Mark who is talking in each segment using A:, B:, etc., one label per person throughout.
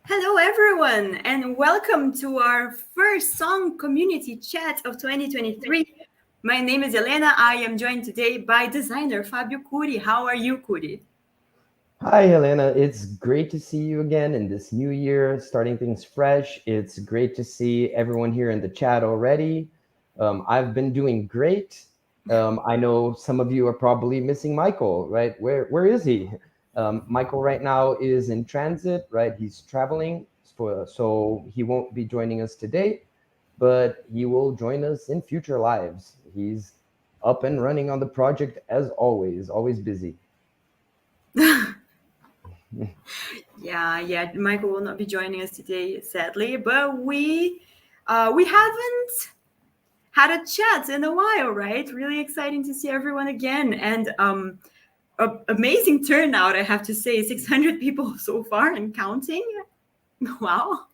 A: Hello, everyone, and welcome to our first song community chat of 2023. My name is Elena. I am joined today by designer Fabio Cury. How are you, Cury?
B: Hi, Helena. It's great to see you again in this new year, starting things fresh. It's great to see everyone here in the chat already. I've been doing great. I know some of you are probably missing Michael, right? Where is he? Michael right now is in transit, right? He's traveling, so he won't be joining us today, but he will join us in future lives. He's up and running on the project as always busy.
A: Yeah, Michael will not be joining us today, sadly, but we haven't had a chat in a while, right? Really exciting to see everyone again, and amazing turnout, I have to say, 600 people so far and counting. Wow.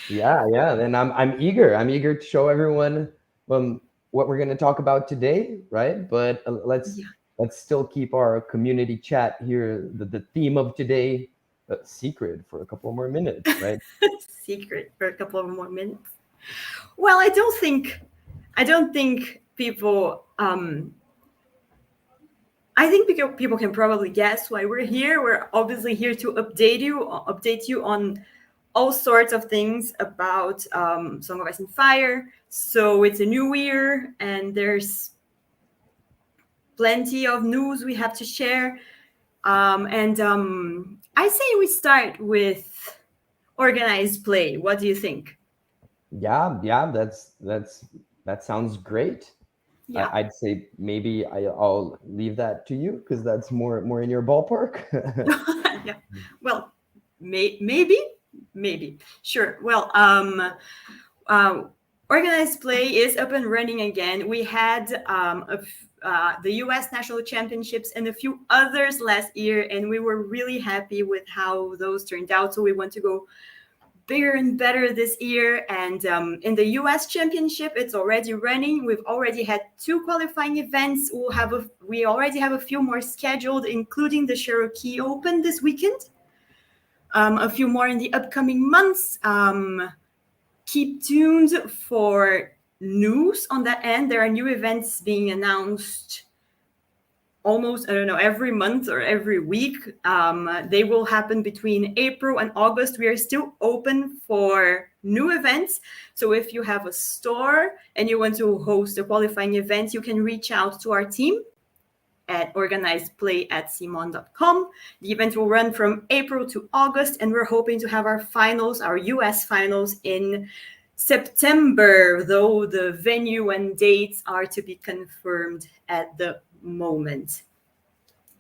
B: Yeah, and I'm eager. I'm eager to show everyone um what we're going to talk about today, right? But let's still keep our community chat here, the theme of today, secret for a couple more minutes, right?
A: Secret for a couple of more minutes. Well, I don't think people I think people can probably guess why we're here. We're obviously here to update you on all sorts of things about Song of Ice and Fire. So it's a new year, and there's plenty of news we have to share. And I say we start with organized play. What do you think?
B: Yeah, that sounds great.
A: Yeah.
B: I'd say maybe I'll leave that to you because that's more in your ballpark.
A: Yeah. Well, maybe. Sure. Well, uh, organized play is up and running again. We had the U.S. National Championships and a few others last year, and we were really happy with how those turned out. So we want to go bigger and better this year. And in the U.S. Championship, it's already running. We've already had two qualifying events. We already have a few more scheduled, including the Cherokee Open this weekend. A few more in the upcoming months. Keep tuned for news on that end. There are new events being announced almost, I don't know, every month or every week. They will happen between April and August. We are still open for new events. So if you have a store and you want to host a qualifying event, you can reach out to our team at organizedplay@simon.com. The event will run from April to August, and we're hoping to have our US finals in September, though the venue and dates are to be confirmed at the moment.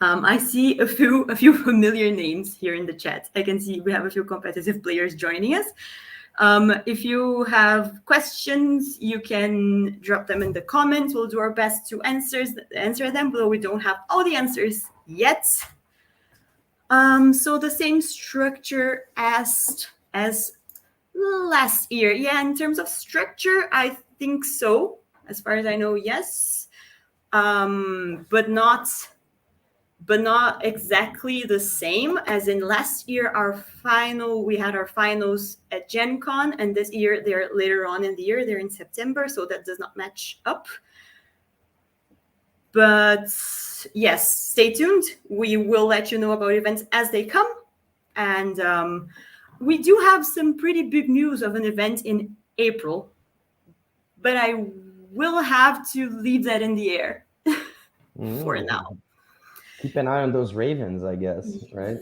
A: I see a few familiar names here in the chat. I can see we have a few competitive players joining us. If you have questions, you can drop them in the comments. We'll do our best to answer them, though we don't have all the answers yet. So the same structure as last year. Yeah, in terms of structure, I think so. As far as I know, yes. But not exactly the same as in last year. We had our finals at Gen Con, and this year they're later on in the year. They're in September, so that does not match up. But yes, stay tuned. We will let you know about events as they come. And we do have some pretty big news of an event in April, but I will have to leave that in the air for now.
B: Keep an eye on those ravens, I guess, right?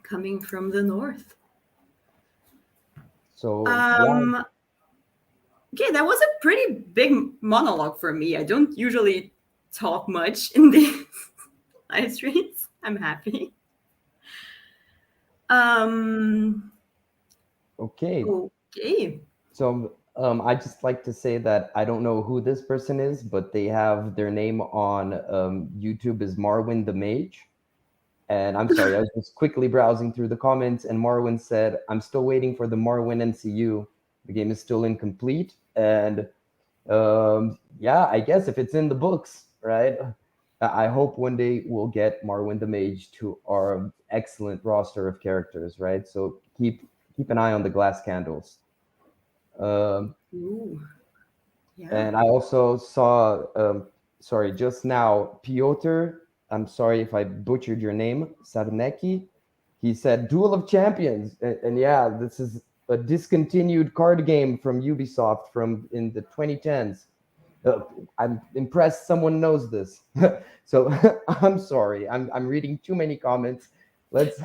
A: Coming from the north.
B: So yeah,
A: Um, okay, that was a pretty big monologue for me. I don't usually talk much in these live streams. I'm happy. Um,
B: okay.
A: okay.
B: So I just like to say that I don't know who this person is, but they have their name on YouTube is Marwin the Mage. And I'm sorry, I was just quickly browsing through the comments, and Marwin said, "I'm still waiting for the Marwin NCU. The game is still incomplete." And yeah, I guess if it's in the books, right? I hope one day we'll get Marwyn the Mage to our excellent roster of characters, right? So keep an eye on the glass candles. Um,
A: Ooh, yeah.
B: and I also saw, sorry, just now, Piotr. I'm sorry if I butchered your name, Sarnecki. He said Duel of Champions, and yeah, this is a discontinued card game from Ubisoft from in the 2010s. Uh, I'm impressed someone knows this. So I'm sorry. I'm reading too many comments. Let's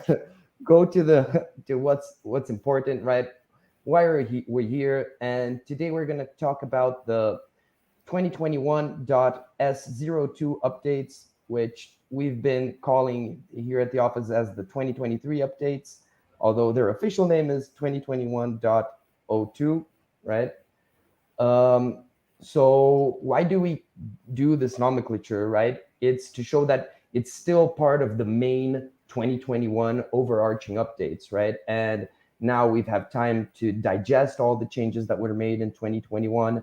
B: go to the to what's important, right? Why are we here? And today we're going to talk about the 2021.S02 updates, which we've been calling here at the office as the 2023 updates, although their official name is 2021.02, right? Um, so why do we do this nomenclature, right? It's to show that it's still part of the main 2021 overarching updates, right? And now we've had time to digest all the changes that were made in 2021,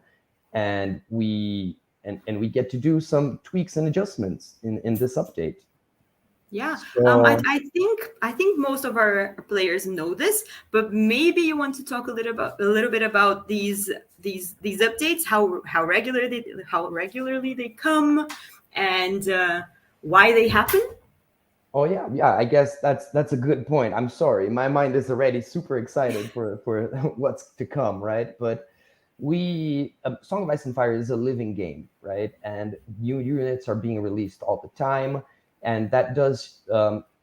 B: and we get to do some tweaks and adjustments in this update.
A: Yeah,
B: So
A: I think most of our players know this, but maybe you want to talk a little bit about these updates, how regularly they come, and why they happen.
B: oh yeah, I guess that's a good point. I'm sorry, my mind is already super excited for what's to come, right? But Song of Ice and Fire is a living game, right? And new units are being released all the time, and that does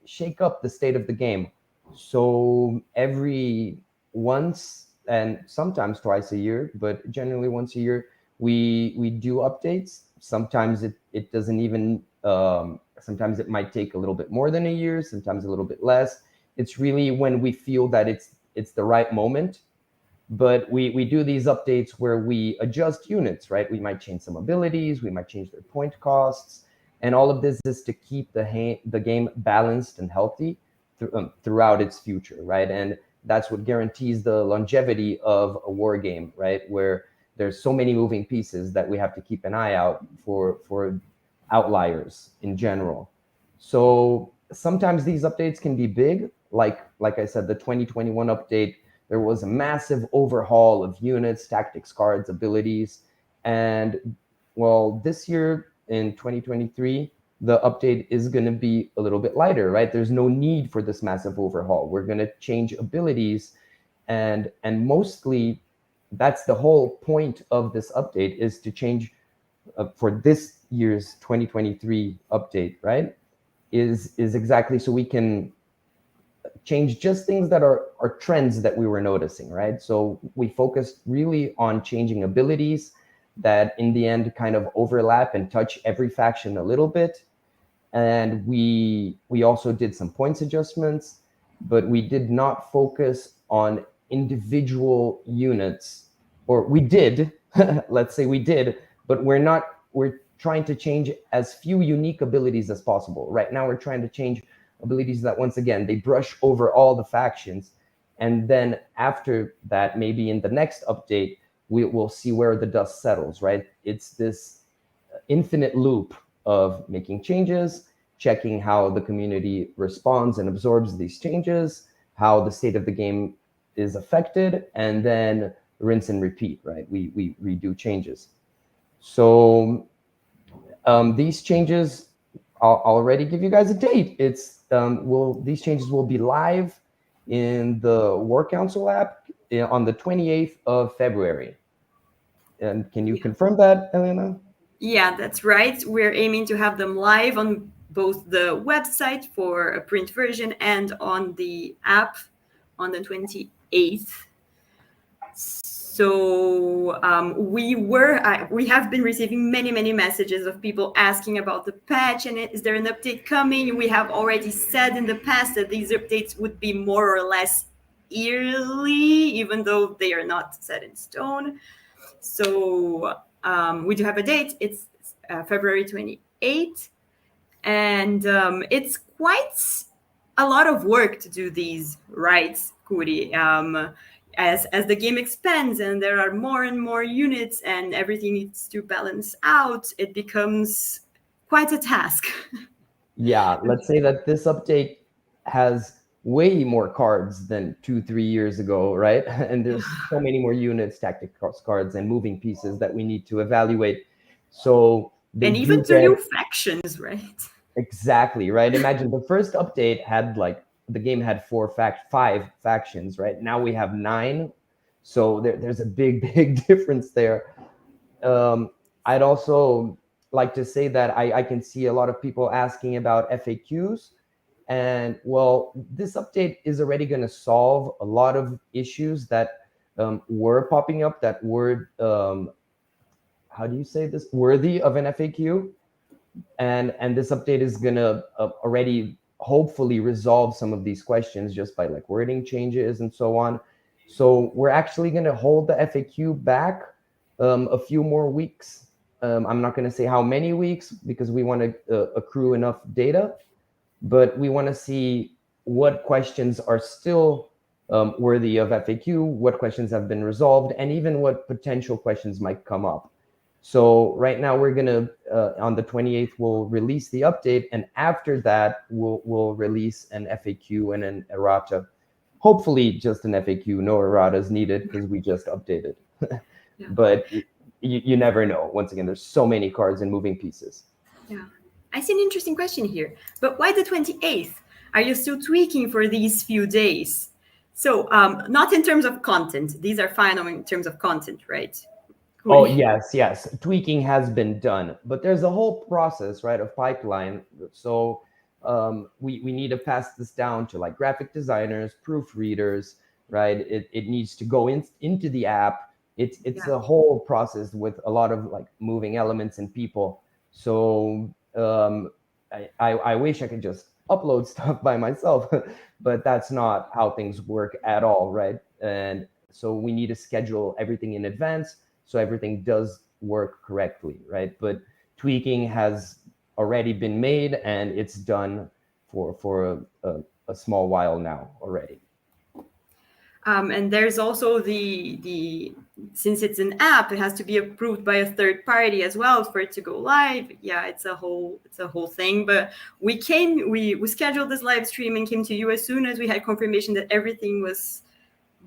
B: shake up the state of the game. So every once and sometimes twice a year, but generally once a year, we do updates. Sometimes it doesn't even. Sometimes it might take a little bit more than a year. Sometimes a little bit less. It's really when we feel that it's the right moment, but we do these updates where we adjust units, right? We might change some abilities, we might change their point costs, and all of this is to keep the game balanced and healthy throughout its future, right? And that's what guarantees the longevity of a war game, right? Where there's so many moving pieces that we have to keep an eye out for outliers in general. So sometimes these updates can be big, like I said, the 2021 update, there was a massive overhaul of units, tactics cards, abilities. And well, this year in 2023, the update is going to be a little bit lighter, right? There's no need for this massive overhaul. We're going to change abilities, and mostly that's the whole point of this update, is to change for this year's 2023 update, right? Is exactly so we can change just things that are trends that we were noticing, right? So we focused really on changing abilities that in the end kind of overlap and touch every faction a little bit. And we also did some points adjustments, but we did not focus on individual units, or we did, let's say we did, but we're trying to change as few unique abilities as possible. Right now we're trying to change abilities that, once again, they brush over all the factions, and then after that, maybe in the next update, we will see where the dust settles, right? It's this infinite loop of making changes, checking how the community responds and absorbs these changes, how the state of the game is affected, and then rinse and repeat, right? We redo changes. So these changes, I'll already give you guys a date. These changes will be live in the War Council app on the 28th of February. And can you confirm that, Elena?
A: Yeah, that's right. We're aiming to have them live on both the website for a print version and on the app on the 28th. So we have been receiving many messages of people asking about the patch and is there an update coming. We have already said in the past that these updates would be more or less yearly, even though they are not set in stone. So we do have a date. It's February 28th, and it's quite a lot of work to do these, right, Cury? As the game expands and there are more and more units and everything needs to balance out, it becomes quite a task.
B: Yeah, let's say that this update has way more cards than 2, 3 years ago, right? And there's so many more units, tactic cards, and moving pieces that we need to evaluate. So they
A: And
B: do
A: even to new
B: get
A: factions, right?
B: exactly right. Imagine the first update had like the game had 5 factions, right? Now we have 9, so there's a big, big difference there. I'd also like to say that I can see a lot of people asking about FAQs. And well, this update is already going to solve a lot of issues that were popping up that were, how do you say this, worthy of an FAQ. And this update is going to already hopefully resolve some of these questions just by like wording changes and so on. So we're actually going to hold the FAQ back a few more weeks. I'm not going to say how many weeks because we want to accrue enough data, but we want to see what questions are still worthy of FAQ, what questions have been resolved, and even what potential questions might come up. So right now we're gonna on the 28th we'll release the update, and after that we'll release an FAQ and an errata. Hopefully just an FAQ, no erratas needed because we just updated.
A: Yeah.
B: But you never know. Once again, there's so many cards and moving pieces.
A: Yeah. I see an interesting question here. But why the 28th? Are you still tweaking for these few days? So not in terms of content. These are final in terms of content, right?
B: Oh, yes. Tweaking has been done, but there's a whole process, right, of pipeline. So we need to pass this down to like graphic designers, proofreaders, right? It needs to go into the app. It's a whole process with a lot of like moving elements and people. So I wish I could just upload stuff by myself, but that's not how things work at all, right? And so we need to schedule everything in advance so everything does work correctly, right? But tweaking has already been made and it's done for a small while now already.
A: And there's also the since it's an app, it has to be approved by a third party as well for it to go live. Yeah, it's a whole thing. But we scheduled this live stream and came to you as soon as we had confirmation that everything was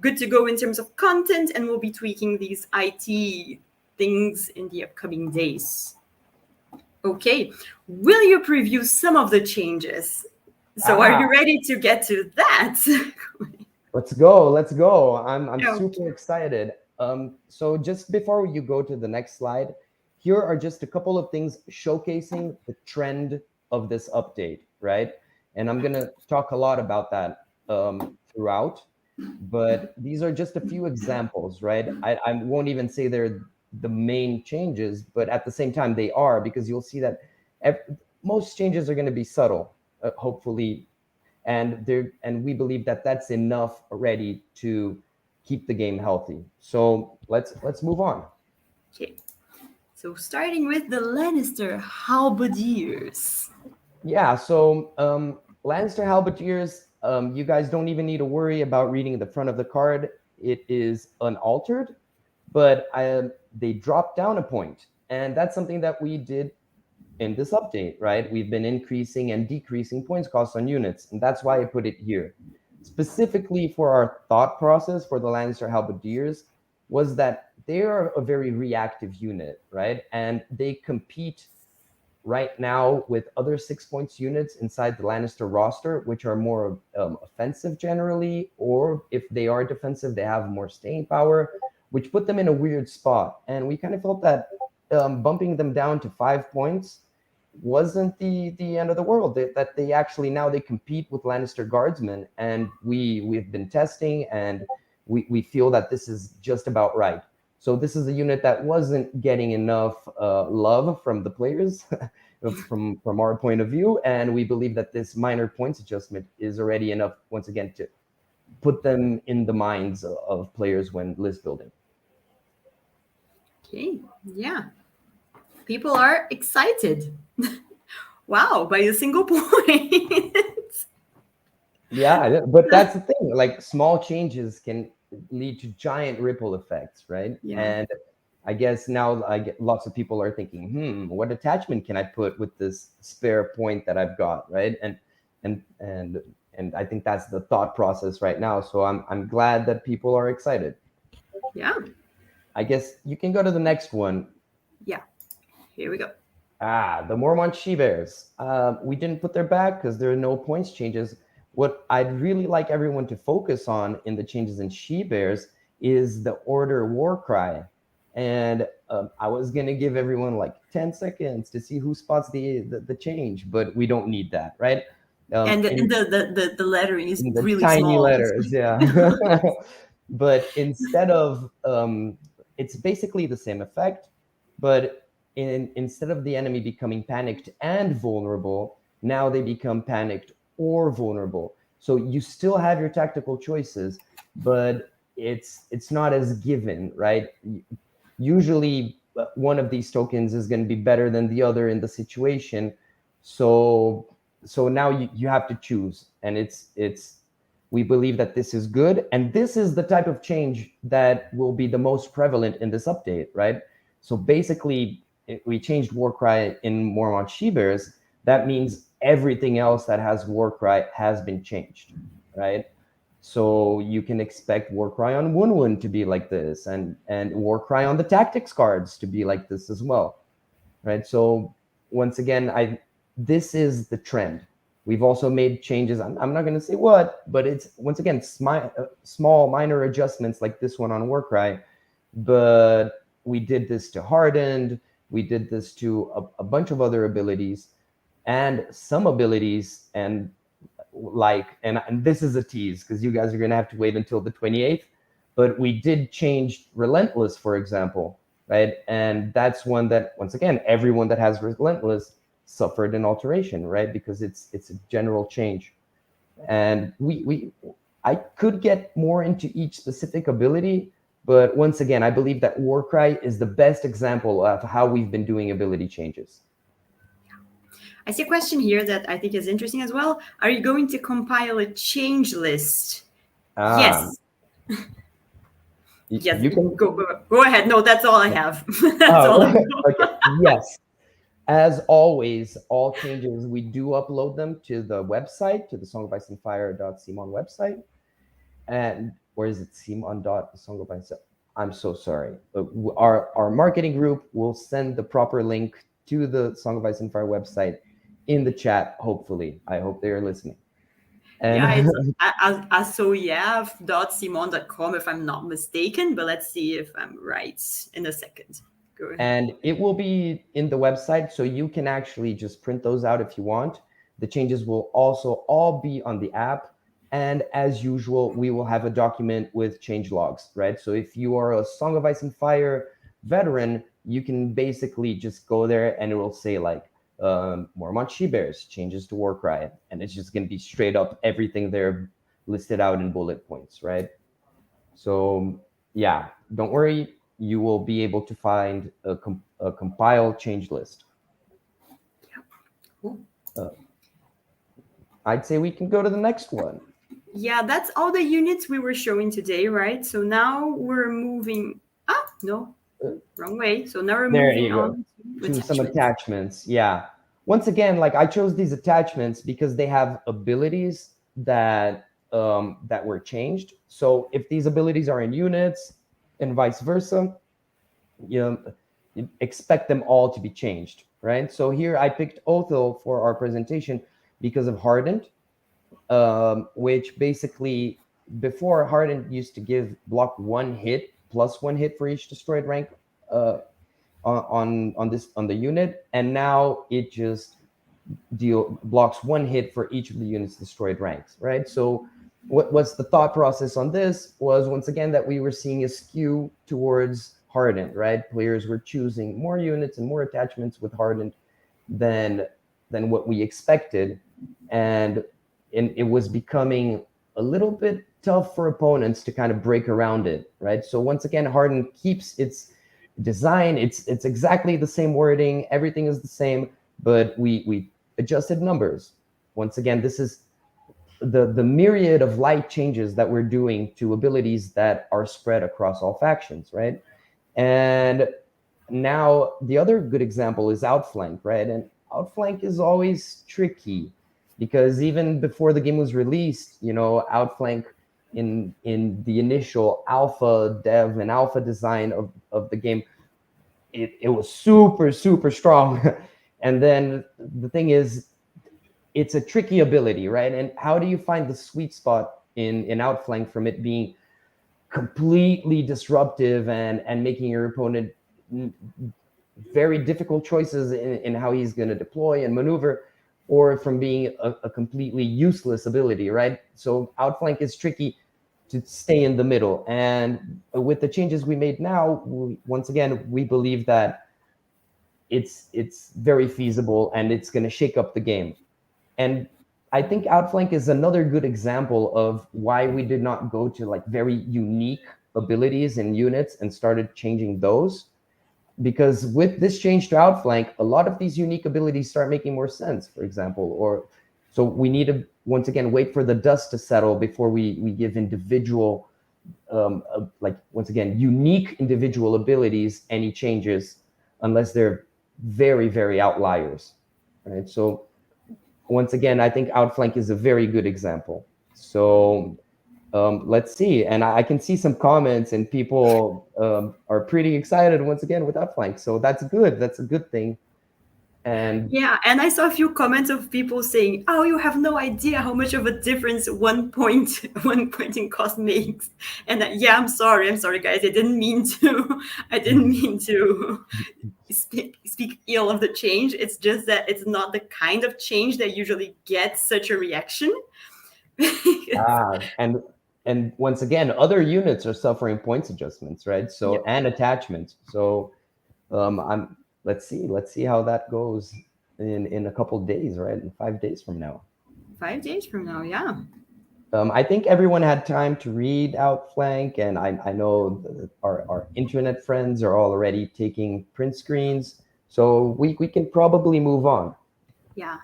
A: good to go in terms of content, and we'll be tweaking these IT things in the upcoming days. Okay, will you preview some of the changes? So are you ready to get to that?
B: Let's go. I'm super excited. So just before you go to the next slide, here are just a couple of things showcasing the trend of this update, right? And I'm gonna talk a lot about that throughout, but these are just a few examples, right? I won't even say they're the main changes, but at the same time they are, because you'll see that most changes are going to be subtle, hopefully, and we believe that that's enough already to keep the game healthy. So let's move on.
A: Okay, so starting with the Lannister halberdiers.
B: Yeah, so Lannister halberdiers, you guys don't even need to worry about reading the front of the card. It is unaltered, but they dropped down a point, and that's something that we did in this update, right? We've been increasing and decreasing points cost on units, and that's why I put it here. Specifically for our thought process for the Lannister halberdiers was that they are a very reactive unit, right? And they compete right now with other 6 points units inside the Lannister roster, which are more offensive generally, or if they are defensive, they have more staying power, which put them in a weird spot. And we kind of felt that bumping them down to 5 points wasn't the end of the world. That they actually now they compete with Lannister guardsmen, and we've been testing, and we feel that this is just about right. So this is a unit that wasn't getting enough love from the players, from our point of view, and we believe that this minor points adjustment is already enough once again to put them in the minds of players when list building.
A: Okay, yeah. People are excited. Wow, by a single point.
B: Yeah, but that's the thing. Like small changes can lead to giant ripple effects, right?
A: Yeah.
B: And I guess now I get lots of people are thinking, what attachment can I put with this spare point that I've got, right? And and and I think that's the thought process right now. So I'm glad that people are excited.
A: Yeah.
B: I guess you can go to the next one.
A: Yeah. Here we go.
B: The Mormont She-Bears. We didn't put their back because there are no points changes. What I'd really like everyone to focus on in the changes in She-Bears is the Order War Cry. And I was going to give everyone like 10 seconds to see who spots the change, but we don't need that, right?
A: And
B: In,
A: the lettering is
B: in the
A: really
B: tiny
A: small.
B: letters, yeah. But instead of, it's basically the same effect, but instead of the enemy becoming panicked and vulnerable, now they become panicked or vulnerable. So you still have your tactical choices, but it's not as given, right? Usually one of these tokens is going to be better than the other in the situation. So now you have to choose, and it's we believe that this is good, and this is the type of change that will be the most prevalent in this update, right? So basically we changed Warcry in Mormont She-Bears. That means everything else that has Warcry has been changed, right? So you can expect Warcry on Wun to be like this, and Warcry on the tactics cards to be like this as well, right? So once again, this is the trend. We've also made changes. I'm not going to say what, but it's once again small minor adjustments like this one on Warcry, but we did this to Hardened. We did this to a bunch of other abilities, and some abilities, and this is a tease because you guys are going to have to wait until the 28th, but we did change Relentless, for example, right? And that's one that, once again, everyone that has Relentless suffered an alteration, right? Because it's a general change. And I could get more into each specific ability, but once again, I believe that Warcry is the best example of how we've been doing ability changes.
A: I see a question here that I think is interesting as well. Are you going to compile a change list? Yes. Yes.
B: You can
A: go ahead. No, that's all I have. That's all I know.
B: Okay. Yes. As always, all changes, we do upload them to the website, to the songoficeandfire.simon website. And where is it? Simon.songofice. I'm so sorry. Our marketing group will send the proper link to the Song of Ice and Fire website in the chat, hopefully. I hope they are listening. And
A: yeah, it's asoif.simon.com if I'm not mistaken, but let's see if I'm right in a second. Go ahead.
B: And it will be in the website, so you can actually just print those out if you want. The changes will also all be on the app. And as usual, we will have a document with change logs, right? So if you are a Song of Ice and Fire veteran, you can basically just go there and it will say like, Mormont She-Bears changes to Warcry. And it's just going to be straight up everything there listed out in bullet points, right? So yeah, don't worry. You will be able to find a compiled change list.
A: Yeah. Cool.
B: I'd say we can go to the next one.
A: Yeah, that's all the units we were showing today, right? So now we're moving. No, wrong way. So now we're moving on
B: to some attachments. Yeah. Once again, like I chose these attachments because they have abilities that were changed. So if these abilities are in units and vice versa, you expect them all to be changed, right? So here I picked Otto for our presentation because of Hardened, which basically before Hardened used to give block 1 hit plus 1 hit for each destroyed rank on the unit, and now it just blocks 1 hit for each of the units destroyed ranks, right? So what's the thought process on this was, once again, that we were seeing a skew towards Hardened, right? Players were choosing more units and more attachments with Hardened than what we expected, and it was becoming a little bit tough for opponents to kind of break around it, right? So once again, Hardened keeps its design. It's exactly the same wording. Everything is the same, but we adjusted numbers. Once again, this is the myriad of light changes that we're doing to abilities that are spread across all factions, right? And now the other good example is Outflank, right? And Outflank is always tricky because even before the game was released, Outflank in the initial alpha dev and alpha design of the game, it was super, super strong. And then the thing is, it's a tricky ability, right? And how do you find the sweet spot in Outflank from it being completely disruptive and making your opponent very difficult choices in how he's going to deploy and maneuver, or from being a completely useless ability, right? So Outflank is tricky to stay in the middle. And with the changes we made now, once again, we believe that it's very feasible and it's going to shake up the game. And I think Outflank is another good example of why we did not go to like very unique abilities and units and started changing those. Because with this change to Outflank, a lot of these unique abilities start making more sense, for example. Or so we need to, once again, wait for the dust to settle before we give individual, like, once again, unique individual abilities any changes, unless they're very, very outliers, right? So once again, I think Outflank is a very good example. So let's see. And I can see some comments, and people are pretty excited once again with Outflank. So that's good. That's a good thing. And
A: Yeah, and I saw a few comments of people saying, "Oh, you have no idea how much of a difference 1 point, 1 point in cost makes." And yeah, I'm sorry, guys. I didn't mean to. I didn't mean to speak ill of the change. It's just that it's not the kind of change that usually gets such a reaction.
B: and once again, other units are suffering points adjustments, right? So
A: Yep.
B: and attachments. So I'm let's see how that goes in a couple of days, right? In 5 days from now.
A: 5 days from now, yeah.
B: I think everyone had time to read Outflank, and I know our internet friends are already taking print screens, so we can probably move on.
A: Yeah.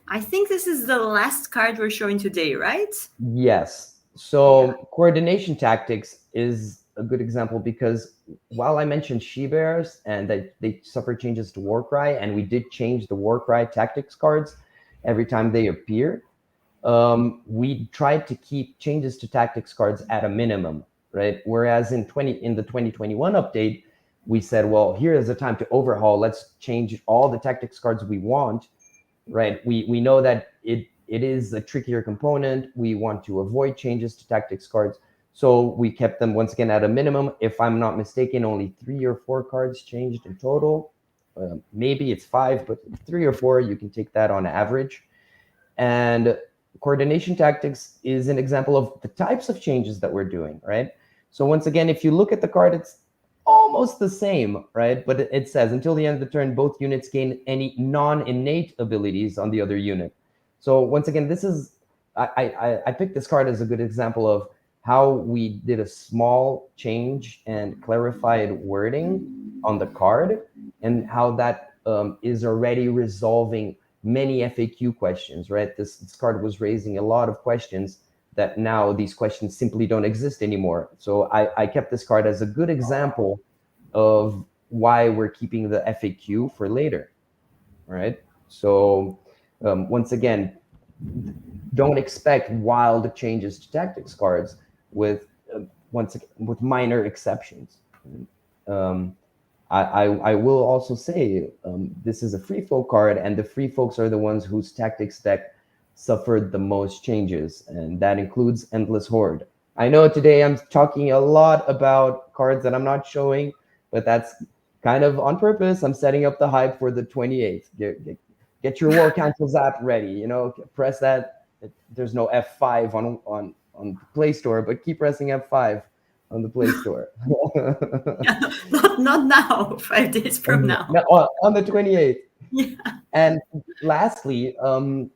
A: I think this is the last card we're showing today, right?
B: Yes. So coordination tactics is a good example because while I mentioned she bears and that they suffer changes to Warcry, and we did change the Warcry tactics cards every time they appear, we tried to keep changes to tactics cards at a minimum, right? Whereas in the 2021 update, we said, well, here is a time to overhaul. Let's change all the tactics cards we want, right? We know that it is a trickier component. We want to avoid changes to tactics cards. So we kept them once again at a minimum. If I'm not mistaken, only 3 or 4 cards changed in total. Maybe it's 5, but 3 or 4, you can take that on average. And coordination tactics is an example of the types of changes that we're doing, right? So once again, if you look at the card, it's almost the same, right? But it says until the end of the turn, both units gain any non-innate abilities on the other unit. So once again, this is I picked this card as a good example of how we did a small change and clarified wording on the card, and how that is already resolving many FAQ questions, right? This card was raising a lot of questions that now these questions simply don't exist anymore. So I kept this card as a good example of why we're keeping the FAQ for later, right? So once again, don't expect wild changes to tactics cards with with minor exceptions. I will also say this is a free folk card, and the free folks are the ones whose tactics deck suffered the most changes, and that includes Endless Horde. I know today I'm talking a lot about cards that I'm not showing, but that's kind of on purpose. I'm setting up the hype for the 28th. Get your War Councils app ready. Press that. There's no F5 on the Play Store, but keep pressing F5 on the Play Store.
A: not now. 5 days from now.
B: No, on the 28th.
A: Yeah.
B: And lastly,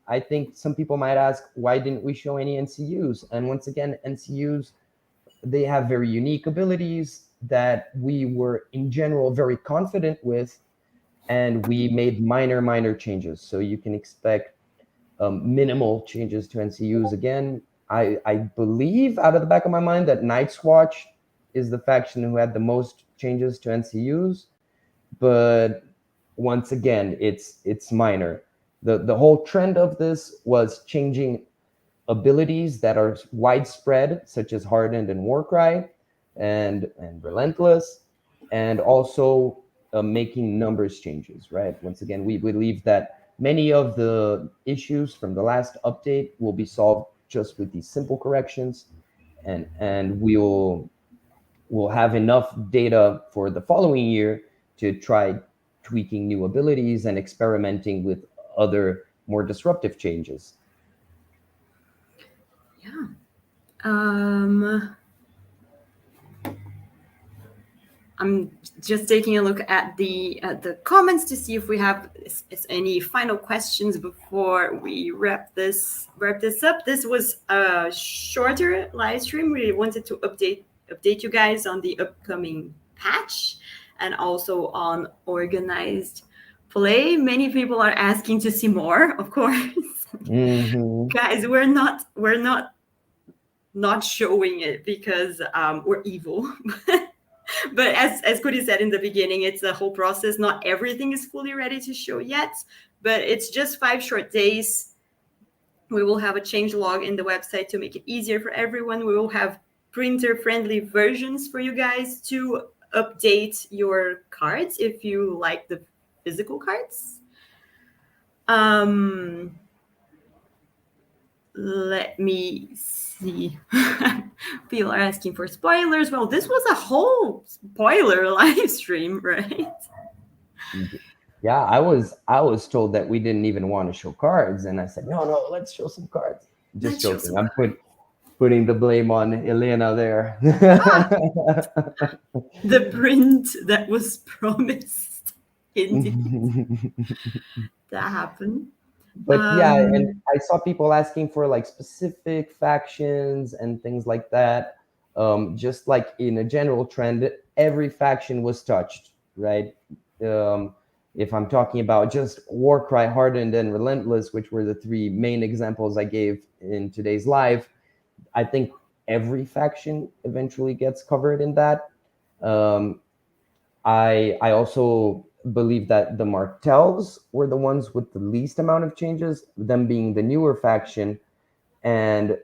B: I think some people might ask, why didn't we show any NCUs? And once again, NCUs, they have very unique abilities that we were in general very confident with, and we made minor changes. So you can expect minimal changes to NCUs. Again, I believe out of the back of my mind that Night's Watch is the faction who had the most changes to NCUs, but once again, it's minor. The whole trend of this was changing abilities that are widespread, such as Hardened and Warcry, and Relentless, and also making numbers changes. Right. Once again, we believe that many of the issues from the last update will be solved just with these simple corrections, and we'll have enough data for the following year to try tweaking new abilities and experimenting with other more disruptive changes.
A: Yeah. Um, I'm just taking a look at the comments to see if we have any final questions before we wrap this up. This was a shorter live stream. We wanted to update you guys on the upcoming patch and also on organized play. Many people are asking to see more, of course.
B: Mm-hmm.
A: Guys, we're not showing it because we're evil. But as Cury said in the beginning, it's a whole process. Not everything is fully ready to show yet, but it's just 5 short days. We will have a change log in the website to make it easier for everyone. We will have printer-friendly versions for you guys to update your cards if you like the physical cards. Let me see. People are asking for spoilers. Well, this was a whole spoiler live stream, right?
B: Yeah, I was told that we didn't even want to show cards, and I said, no, let's show some cards. Just joking. I'm putting the blame on Elena there.
A: The print that was promised. Indeed. That happened.
B: But yeah, and I saw people asking for like specific factions and things like that. Just like in a general trend, every faction was touched, right? If I'm talking about just Warcry, Hardened, and Relentless, which were the 3 main examples I gave in today's live, I think every faction eventually gets covered in that. I also believe that the Martells were the ones with the least amount of changes, them being the newer faction. And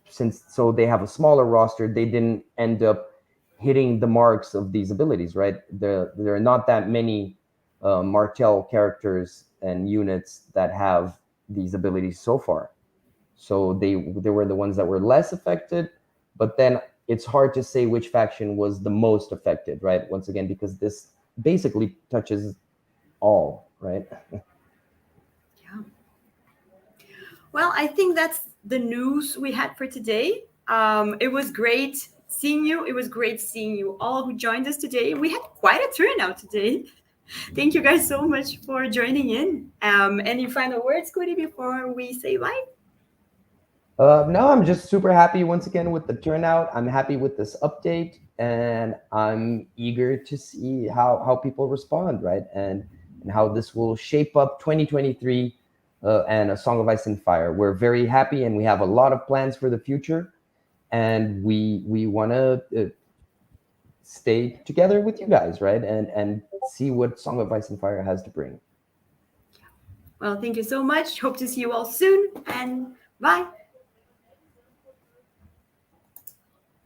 B: so they have a smaller roster, they didn't end up hitting the marks of these abilities, right? There are not that many Martell characters and units that have these abilities so far. So they were the ones that were less affected, but then it's hard to say which faction was the most affected, right? Once again, because this basically touches all, right?
A: Yeah. Well, I think that's the news we had for today. It was great seeing you. It was great seeing you all who joined us today. We had quite a turnout today. Thank you guys so much for joining in. Any final words, Cury, before we say bye?
B: No, I'm just super happy once again with the turnout. I'm happy with this update, and I'm eager to see how people respond, right? And how this will shape up 2023 and A Song of Ice and Fire. We're very happy, and we have a lot of plans for the future, and we want to stay together with you guys, right? And see what Song of Ice and Fire has to bring.
A: Well, thank you so much. Hope to see you all soon, and bye.